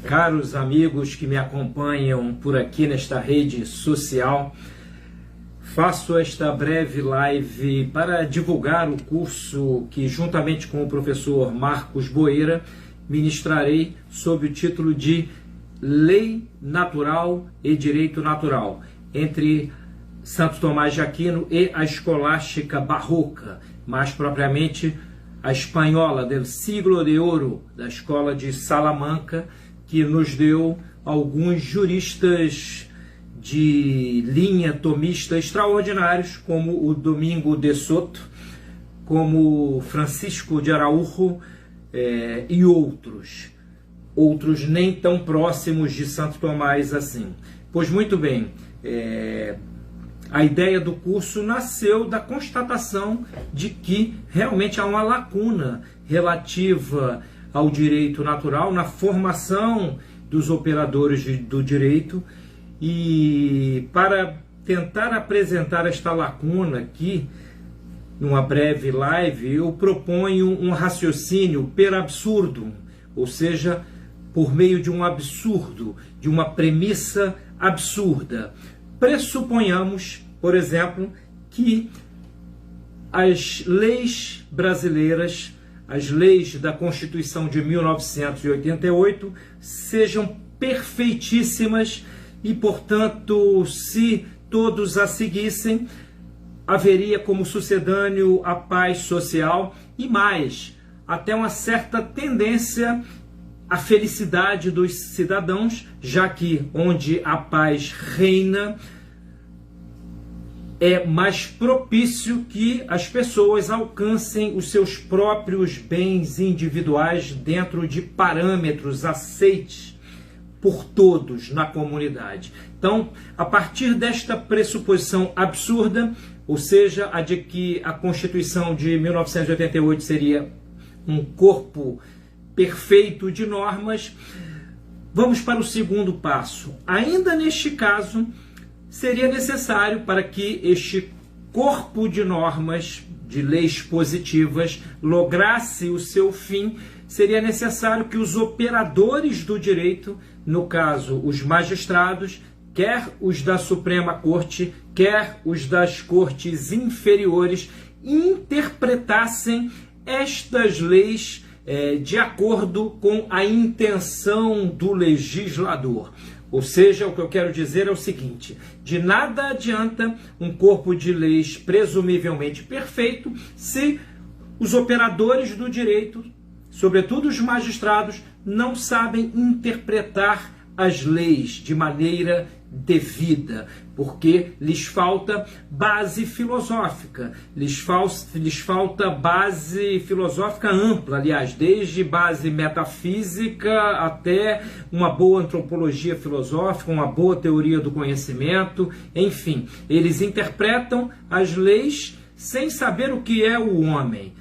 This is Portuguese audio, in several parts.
Caros amigos que me acompanham por aqui nesta rede social, faço esta breve live para divulgar o curso que, juntamente com o professor Marcos Boeira, ministrarei sob o título de Lei Natural e Direito Natural, entre Santo Tomás de Aquino e a escolástica barroca, mais propriamente a espanhola del siglo de ouro, da escola de Salamanca, que nos deu alguns juristas de linha tomista extraordinários, como o Domingo de Soto, como Francisco de Araújo e outros nem tão próximos de Santo Tomás assim. Pois muito bem, a ideia do curso nasceu da constatação de que realmente há uma lacuna relativa ao direito natural na formação dos operadores do direito, e para tentar apresentar esta lacuna aqui, numa breve live, eu proponho um raciocínio per absurdum, ou seja, por meio de um absurdo, de uma premissa absurda. Pressuponhamos, por exemplo, que as leis brasileiras, as leis da Constituição de 1988, sejam perfeitíssimas e, portanto, se todos a seguissem, haveria como sucedâneo a paz social e mais, até uma certa tendência à felicidade dos cidadãos, já que onde a paz reina, é mais propício que as pessoas alcancem os seus próprios bens individuais dentro de parâmetros aceites por todos na comunidade. Então, a partir desta pressuposição absurda, ou seja, a de que a Constituição de 1988 seria um corpo perfeito de normas, vamos para o segundo passo. Ainda neste caso, seria necessário, para que este corpo de normas, de leis positivas, lograsse o seu fim, seria necessário que os operadores do direito, no caso os magistrados, quer os da Suprema Corte, quer os das cortes inferiores, interpretassem estas leis de acordo com a intenção do legislador. Ou seja, o que eu quero dizer é o seguinte: de nada adianta um corpo de leis presumivelmente perfeito se os operadores do direito, sobretudo os magistrados, não sabem interpretar as leis de maneira devida, porque lhes falta base filosófica, lhes falta base filosófica ampla, aliás, desde base metafísica até uma boa antropologia filosófica, uma boa teoria do conhecimento, enfim, eles interpretam as leis sem saber o que é o homem.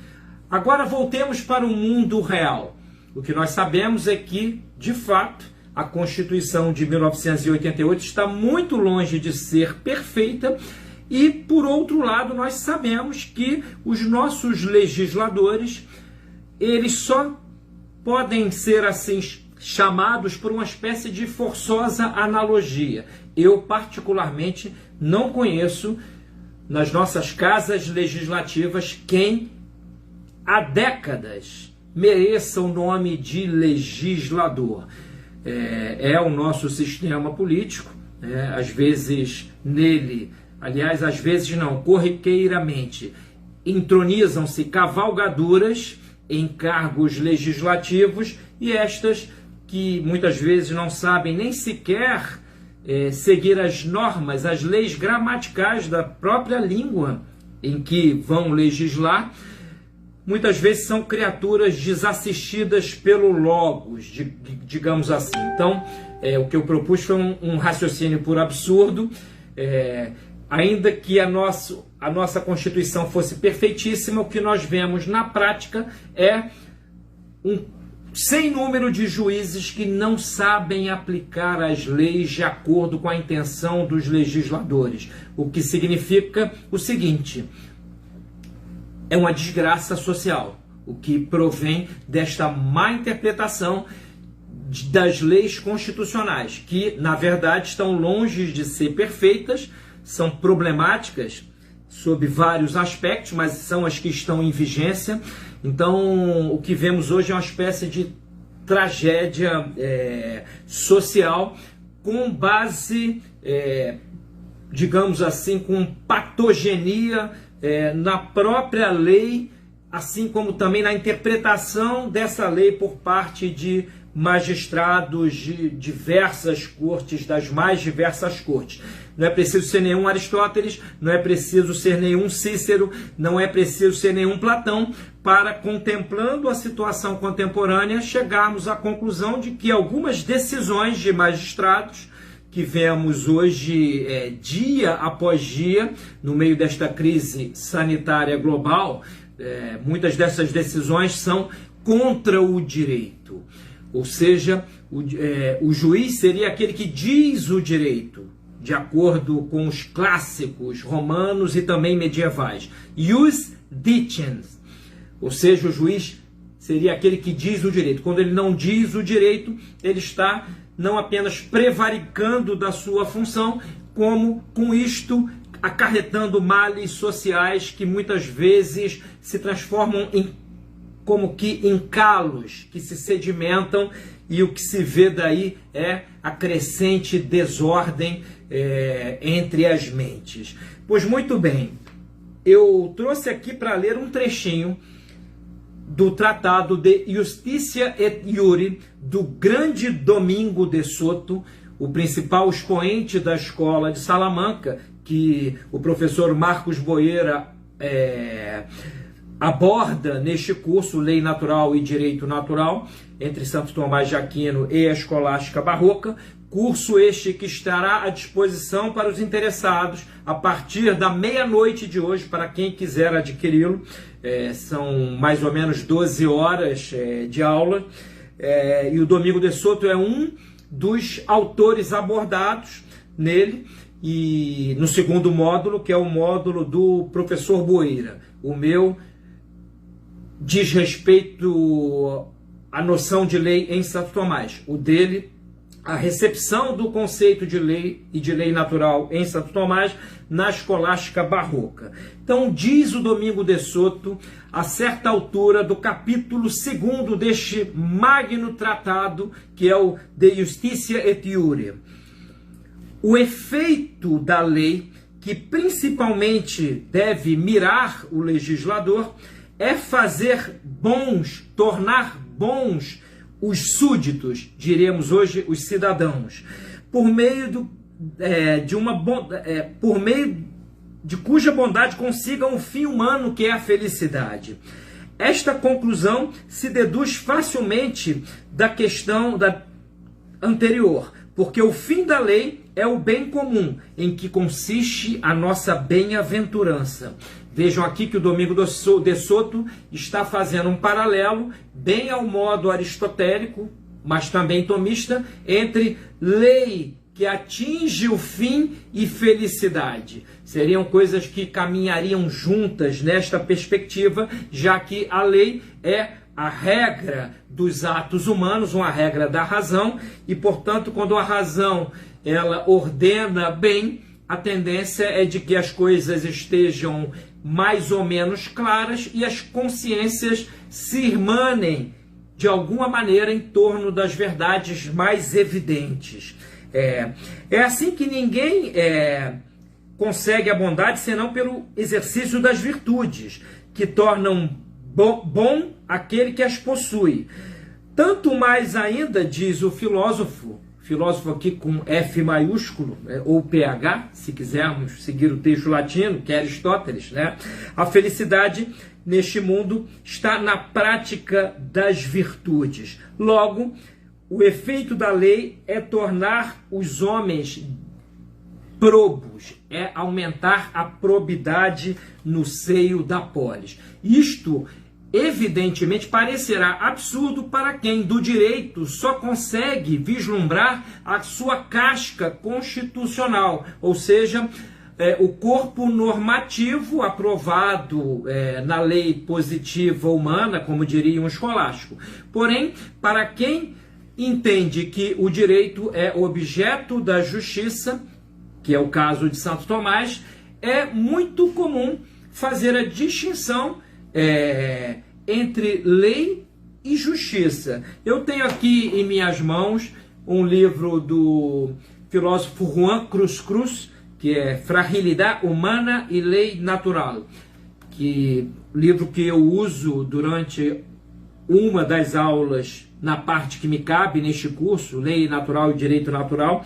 Agora voltemos para o mundo real. O que nós sabemos é que, de fato, a Constituição de 1988 está muito longe de ser perfeita e, por outro lado, nós sabemos que os nossos legisladores, eles só podem ser assim chamados por uma espécie de forçosa analogia. Eu, particularmente, não conheço nas nossas casas legislativas quem há décadas mereça o nome de legislador. É o nosso sistema político, às vezes nele, aliás, às vezes não, corriqueiramente, entronizam-se cavalgaduras em cargos legislativos, e estas que muitas vezes não sabem nem sequer seguir as normas, as leis gramaticais da própria língua em que vão legislar, muitas vezes são criaturas desassistidas pelo logos, digamos assim. Então, o que eu propus foi um raciocínio por absurdo. Ainda que a nossa Constituição fosse perfeitíssima, o que nós vemos na prática é um sem número de juízes que não sabem aplicar as leis de acordo com a intenção dos legisladores. O que significa o seguinte: é uma desgraça social, o que provém desta má interpretação das leis constitucionais, que, na verdade, estão longe de ser perfeitas, são problemáticas sob vários aspectos, mas são as que estão em vigência. Então, o que vemos hoje é uma espécie de tragédia social com base, digamos assim, com patogenia na própria lei, assim como também na interpretação dessa lei por parte de magistrados de diversas cortes, das mais diversas cortes. Não é preciso ser nenhum Aristóteles, não é preciso ser nenhum Cícero, não é preciso ser nenhum Platão para, contemplando a situação contemporânea, chegarmos à conclusão de que algumas decisões de magistrados que vemos hoje dia após dia, no meio desta crise sanitária global, muitas dessas decisões são contra o direito. Ou seja, o juiz seria aquele que diz o direito, de acordo com os clássicos romanos e também medievais. Ius dicens, ou seja, o juiz seria aquele que diz o direito. Quando ele não diz o direito, ele está não apenas prevaricando da sua função, como com isto acarretando males sociais que muitas vezes se transformam como que em calos que se sedimentam, e o que se vê daí é a crescente desordem entre as mentes. Pois muito bem, eu trouxe aqui para ler um trechinho do Tratado de Justitia et Iure, do grande Domingo de Soto, o principal expoente da escola de Salamanca, que o professor Marcos Boeira aborda neste curso Lei Natural e Direito Natural, entre Santo Tomás de Aquino e a Escolástica Barroca, curso este que estará à disposição para os interessados a partir da meia-noite de hoje, para quem quiser adquiri-lo. São mais ou menos 12 horas de aula, e o Domingo de Soto é um dos autores abordados nele, e no segundo módulo, que é o módulo do professor Boeira. O meu diz respeito à noção de lei em Santo Tomás. O dele, a recepção do conceito de lei e de lei natural em Santo Tomás na Escolástica Barroca. Então, diz o Domingo de Soto, a certa altura do capítulo 2º deste magno tratado, que é o De Justitia et Iure: o efeito da lei, que principalmente deve mirar o legislador, é fazer bons, tornar bons os súditos, diremos hoje os cidadãos, por meio de cuja bondade consigam o fim humano, que é a felicidade. Esta conclusão se deduz facilmente da questão anterior, porque o fim da lei é o bem comum, em que consiste a nossa bem-aventurança. Vejam aqui que o Domingo de Soto está fazendo um paralelo, bem ao modo aristotélico, mas também tomista, entre lei que atinge o fim e felicidade. Seriam coisas que caminhariam juntas nesta perspectiva, já que a lei é a regra dos atos humanos, uma regra da razão, e, portanto, quando a razão ela ordena bem, a tendência é de que as coisas estejam mais ou menos claras e as consciências se irmanem de alguma maneira em torno das verdades mais evidentes. É assim que ninguém consegue a bondade senão pelo exercício das virtudes, que tornam bom aquele que as possui. Tanto mais ainda, diz o filósofo aqui com F maiúsculo, ou PH, se quisermos seguir o texto latino, que é Aristóteles, né? A felicidade neste mundo está na prática das virtudes. Logo, o efeito da lei é tornar os homens probos, é aumentar a probidade no seio da polis. Isto, evidentemente, parecerá absurdo para quem do direito só consegue vislumbrar a sua casca constitucional, ou seja, o corpo normativo aprovado na lei positiva humana, como diria um escolástico. Porém, para quem entende que o direito é objeto da justiça, que é o caso de Santo Tomás, é muito comum fazer a distinção entre lei e justiça. Eu tenho aqui em minhas mãos um livro do filósofo Juan Cruz Cruz, que é Fragilidade Humana e Lei Natural, livro que eu uso durante uma das aulas na parte que me cabe neste curso, Lei Natural e Direito Natural,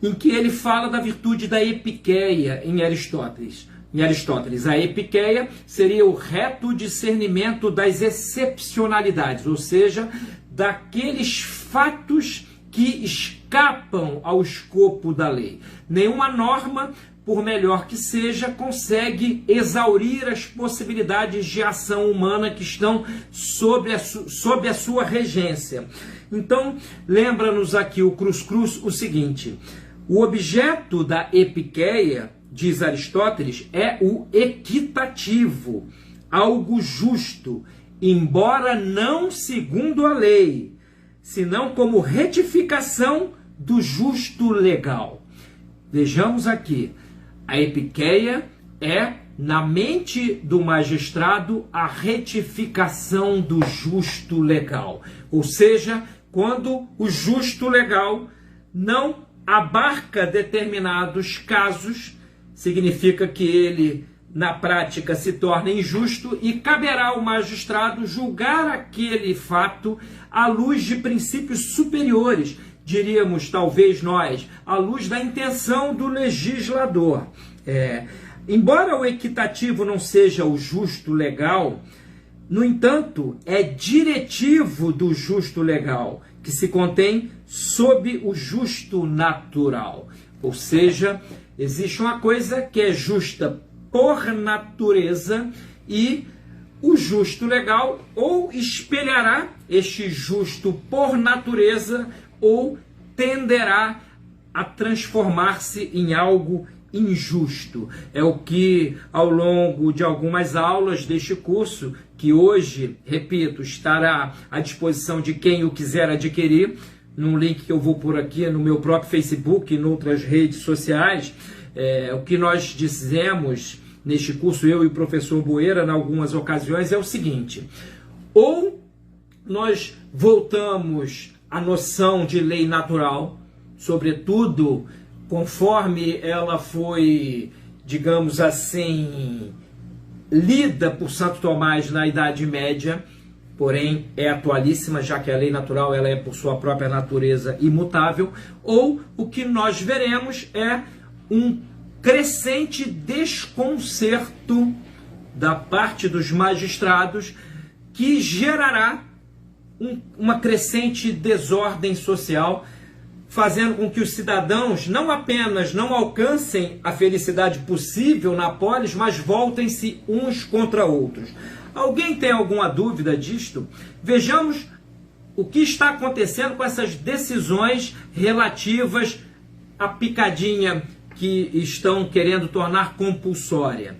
em que ele fala da virtude da epiqueia em Aristóteles. A epiqueia seria o reto discernimento das excepcionalidades, ou seja, daqueles fatos que escapam ao escopo da lei. Nenhuma norma, por melhor que seja, consegue exaurir as possibilidades de ação humana que estão sob a sua regência. Então, lembra-nos aqui o Cruz Cruz o seguinte: o objeto da epiqueia, diz Aristóteles, é o equitativo, algo justo, embora não segundo a lei, senão como retificação do justo legal. Vejamos aqui, a epiqueia é, na mente do magistrado, a retificação do justo legal. Ou seja, quando o justo legal não abarca determinados casos, significa que ele, na prática, se torna injusto e caberá ao magistrado julgar aquele fato à luz de princípios superiores, diríamos, talvez nós, à luz da intenção do legislador. Embora o equitativo não seja o justo legal, no entanto, é diretivo do justo legal, que se contém sob o justo natural. Ou seja, existe uma coisa que é justa por natureza e o justo legal ou espelhará este justo por natureza ou tenderá a transformar-se em algo injusto. É o que, ao longo de algumas aulas deste curso, que hoje, repito, estará à disposição de quem o quiser adquirir, num link que eu vou pôr aqui no meu próprio Facebook e em outras redes sociais, o que nós dizemos neste curso, eu e o professor Boeira, em algumas ocasiões, é o seguinte: ou nós voltamos à noção de lei natural, sobretudo conforme ela foi, digamos assim, lida por Santo Tomás na Idade Média, porém é atualíssima, já que a lei natural ela é por sua própria natureza imutável, ou o que nós veremos é um crescente desconcerto da parte dos magistrados que gerará uma crescente desordem social, fazendo com que os cidadãos não apenas não alcancem a felicidade possível na polis, mas voltem-se uns contra outros. Alguém tem alguma dúvida disto? Vejamos o que está acontecendo com essas decisões relativas à picadinha que estão querendo tornar compulsória,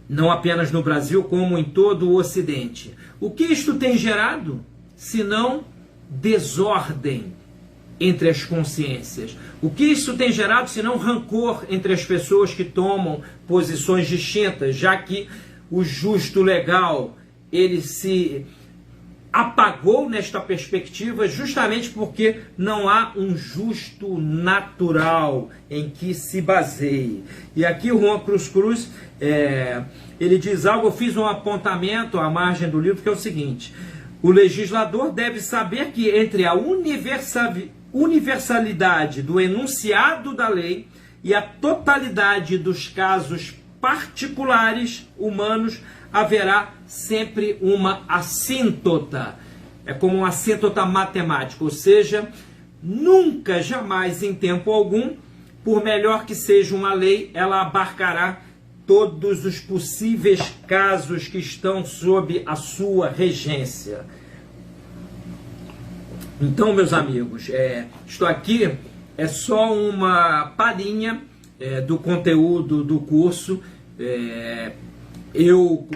não apenas no Brasil, como em todo o Ocidente. O que isto tem gerado, senão desordem entre as consciências? O que isso tem gerado, senão rancor entre as pessoas que tomam posições distintas, já que o justo legal, ele se apagou nesta perspectiva justamente porque não há um justo natural em que se baseie. E aqui o Juan Cruz Cruz, ele diz algo, eu fiz um apontamento à margem do livro, que é o seguinte: o legislador deve saber que entre a universalidade do enunciado da lei e a totalidade dos casos particulares humanos haverá sempre uma assíntota. É como uma assíntota matemática, ou seja, nunca, jamais, em tempo algum, por melhor que seja uma lei, ela abarcará todos os possíveis casos que estão sob a sua regência. Então, meus amigos, isto aqui é só uma palhinha do conteúdo do curso. Eu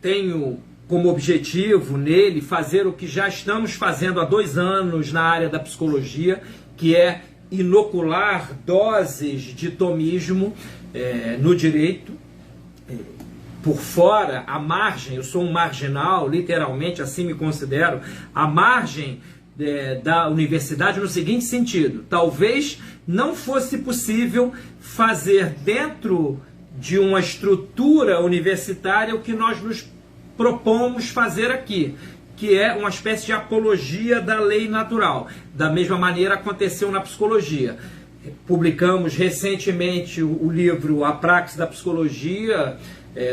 tenho como objetivo nele fazer o que já estamos fazendo há 2 anos na área da psicologia, que é inocular doses de thomismo no direito. Por fora, à margem, eu sou um marginal, literalmente assim me considero, à margem da universidade no seguinte sentido: talvez não fosse possível fazer dentro de uma estrutura universitária o que nós nos propomos fazer aqui, que é uma espécie de apologia da lei natural. Da mesma maneira aconteceu na psicologia. Publicamos recentemente o livro A Praxis da Psicologia,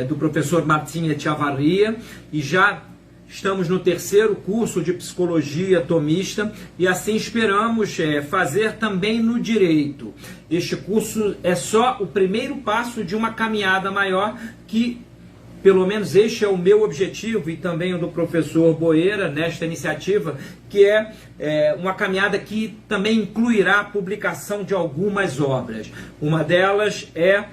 do professor Martim Echavarria, e já estamos no 3º curso de psicologia tomista, e assim esperamos fazer também no direito. Este curso é só o primeiro passo de uma caminhada maior que, pelo menos este é o meu objetivo e também o do professor Boeira nesta iniciativa, que é uma caminhada que também incluirá a publicação de algumas obras. Uma delas é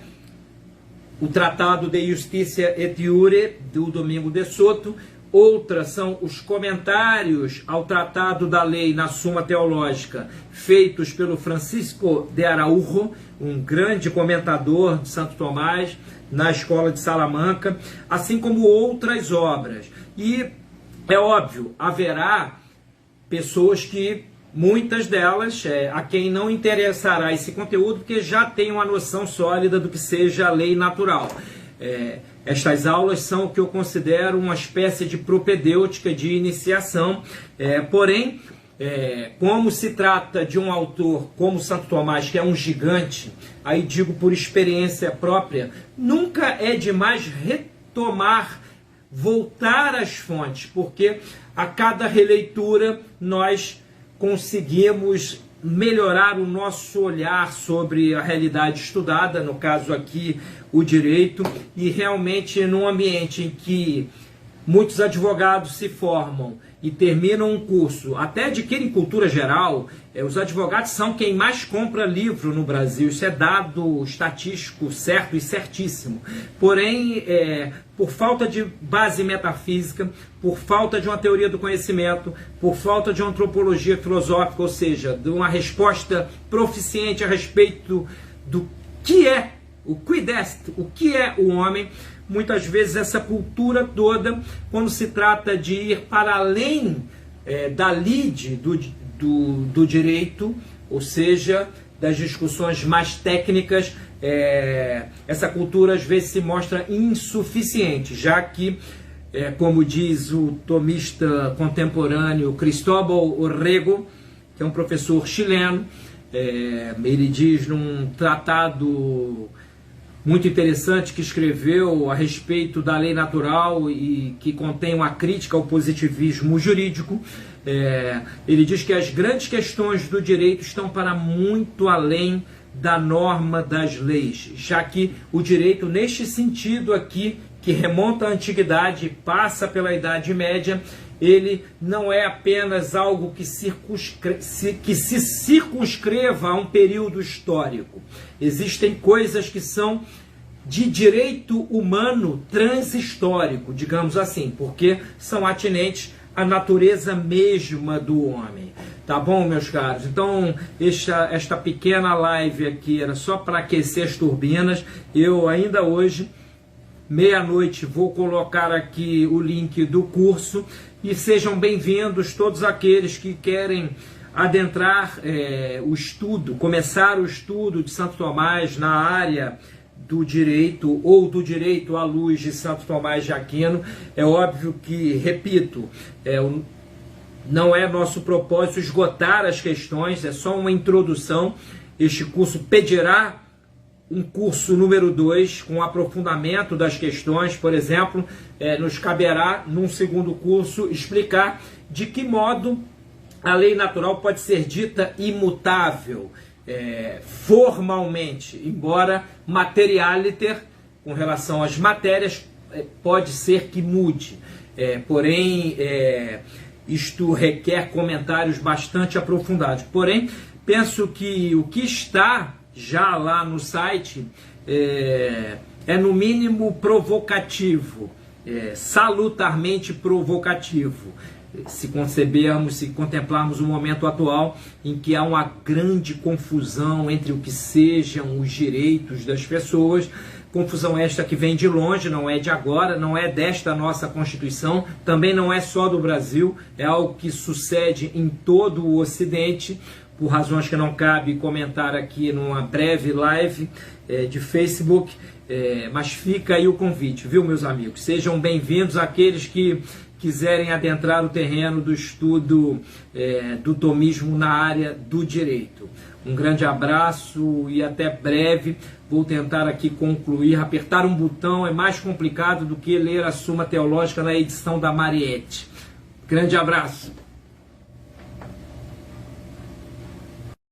o Tratado de Justicia et Iure, do Domingo de Soto. Outras são os comentários ao Tratado da Lei na Suma Teológica, feitos pelo Francisco de Araújo, um grande comentador de Santo Tomás, na Escola de Salamanca, assim como outras obras. E é óbvio, haverá pessoas que, muitas delas, a quem não interessará esse conteúdo, porque já tem uma noção sólida do que seja a lei natural. Estas aulas são o que eu considero uma espécie de propedêutica de iniciação, porém, como se trata de um autor como Santo Tomás, que é um gigante, aí digo por experiência própria, nunca é demais retomar, voltar às fontes, porque a cada releitura nós conseguimos melhorar o nosso olhar sobre a realidade estudada, no caso aqui o direito, e realmente num ambiente em que muitos advogados se formam e terminam um curso, até adquirem cultura geral, os advogados são quem mais compra livro no Brasil, isso é dado estatístico certo e certíssimo. Porém, por falta de base metafísica, por falta de uma teoria do conhecimento, por falta de uma antropologia filosófica, ou seja, de uma resposta proficiente a respeito do que é o quid est, o que é o homem, muitas vezes essa cultura toda, quando se trata de ir para além da lide do direito, ou seja, das discussões mais técnicas, essa cultura às vezes se mostra insuficiente, já que, como diz o tomista contemporâneo Cristóbal Orrego, que é um professor chileno, ele diz num tratado muito interessante que escreveu a respeito da lei natural e que contém uma crítica ao positivismo jurídico, ele diz que as grandes questões do direito estão para muito além da norma das leis, já que o direito, neste sentido aqui, que remonta à antiguidade e passa pela Idade Média, ele não é apenas algo que se circunscreva a um período histórico. Existem coisas que são de direito humano transhistórico, digamos assim, porque são atinentes à natureza mesma do homem. Tá bom, meus caros? Então, esta pequena live aqui era só para aquecer as turbinas. Eu ainda hoje, meia-noite, vou colocar aqui o link do curso e sejam bem-vindos todos aqueles que querem adentrar o estudo, começar o estudo de Santo Tomás na área do direito ou do direito à luz de Santo Tomás de Aquino. É óbvio que, repito, não é nosso propósito esgotar as questões, é só uma introdução. Este curso pedirá um curso número 2, com aprofundamento das questões. Por exemplo, nos caberá, num segundo curso, explicar de que modo a lei natural pode ser dita imutável, formalmente, embora materialiter, com relação às matérias, pode ser que mude. Porém, isto requer comentários bastante aprofundados. Porém, penso que o que está já lá no site é no mínimo provocativo salutarmente provocativo, se concebermos, se contemplarmos o momento atual em que há uma grande confusão entre o que sejam os direitos das pessoas, confusão esta que vem de longe, não é de agora, não é desta nossa Constituição, também não é só do Brasil, é algo que sucede em todo o Ocidente, por razões que não cabe comentar aqui numa breve live de Facebook, mas fica aí o convite, viu, meus amigos? Sejam bem-vindos aqueles que quiserem adentrar o terreno do estudo do tomismo na área do direito. Um grande abraço e até breve. Vou tentar aqui concluir. Apertar um botão é mais complicado do que ler a Suma Teológica na edição da Mariette. Grande abraço.